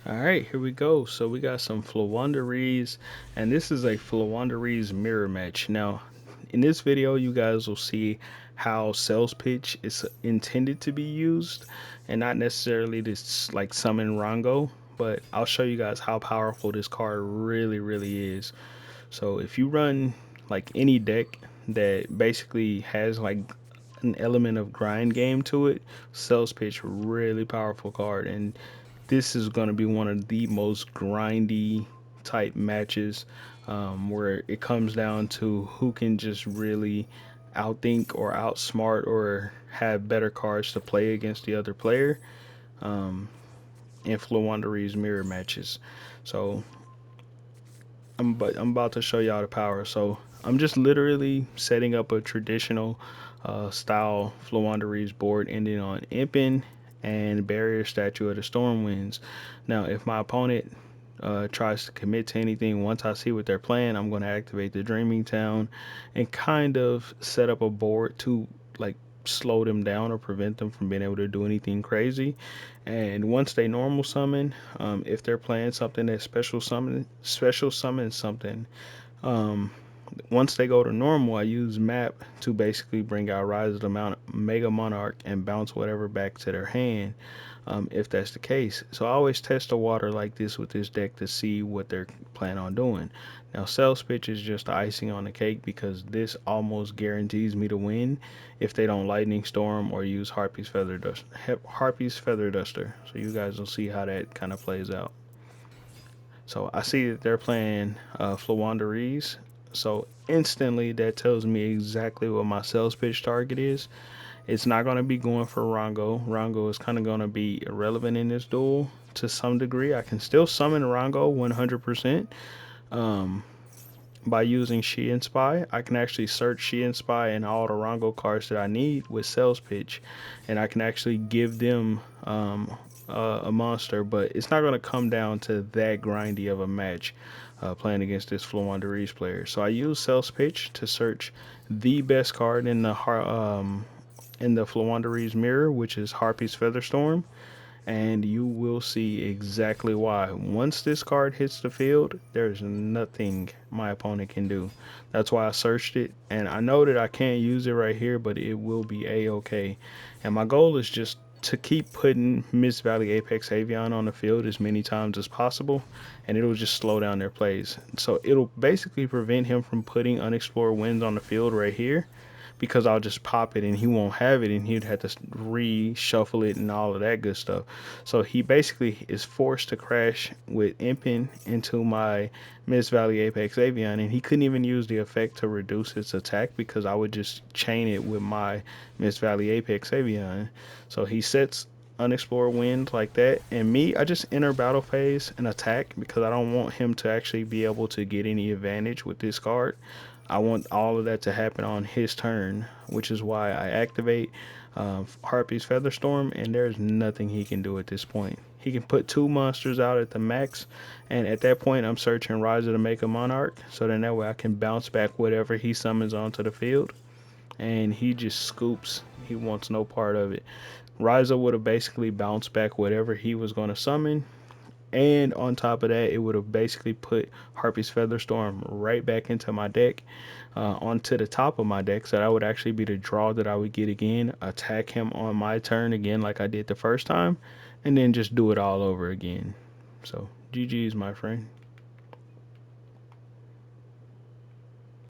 All right, here we go. So we got some Floowandereeze, and this is a Floowandereeze mirror match. Now, in this video, you guys will see how sales pitch is intended to be used, and not necessarily this like summon Rango, but I'll show you guys how powerful this card really is. So if you run like any deck that basically has like an element of grind game to it, sales pitch really powerful card, and this is going to be one of the most grindy type matches, where it comes down to who can just really outthink or outsmart or have better cards to play against the other player, um, in Floowandereeze mirror matches. So I'm about to show y'all the power. So I'm just literally setting up a traditional style Floowandereeze board ending on Impin and Barrier Statue of the Stormwinds. Now, if my opponent tries to commit to anything, once I see what they're playing, I'm going to activate the Dreaming Town and kind of set up a board to like slow them down or prevent them from being able to do anything crazy. And once they normal summon, if they're playing something that special summon something, um, once they go to normal, I use map to basically bring out Rise of the Mega Monarch and bounce whatever back to their hand, if that's the case. So I always test the water like this with this deck to see what they're planning on doing. Now, Sales Pitch is just the icing on the cake because this almost guarantees me to win if they don't Lightning Storm or use Harpy's Feather Duster. So you guys will see how that kind of plays out. So I see that they're playing Floowandereeze. So instantly that tells me exactly what my sales pitch target is. It's not going to be going for Rongo. Rongo is kind of going to be irrelevant in this duel to some degree. I can still summon Rongo 100%, um, by using She and Spy. I can actually search She and Spy and all the Rongo cards that I need with sales pitch, and I can actually give them a monster. But it's not going to come down to that grindy of a match playing against this Floowandereeze player. So I use sales pitch to search the best card in the Floowandereeze mirror, which is Harpy's Featherstorm, and you will see exactly why. Once this card hits the field, there's nothing my opponent can do. That's why I searched it, and I know that I can't use it right here, but it will be a-okay. And my goal is just to keep putting Mist Valley Apex Avian on the field as many times as possible, and it'll just slow down their plays. So it'll basically prevent him from putting Unexplored Winds on the field right here, because I'll just pop it and he won't have it and he'd have to reshuffle it and all of that good stuff. So he basically is forced to crash with Impin into my Mist Valley Apex Avian, and he couldn't even use the effect to reduce its attack because I would just chain it with my Mist Valley Apex Avian. So he sets Unexplored Wind like that, and me, I just enter battle phase and attack because I don't want him to actually be able to get any advantage with this card. I want all of that to happen on his turn, which is why I activate Harpy's Featherstorm, and there's nothing he can do at this point. He can put two monsters out at the max, and at that point, I'm searching Rise of the Mega Monarch, so then that way I can bounce back whatever he summons onto the field, and he just scoops. He wants no part of it. Ryza would have basically bounced back whatever he was going to summon, and on top of that, it would have basically put Harpy's Featherstorm right back into my deck, onto the top of my deck. So that would actually be the draw that I would get again, attack him on my turn again like I did the first time, and then just do it all over again. So GG's, my friend.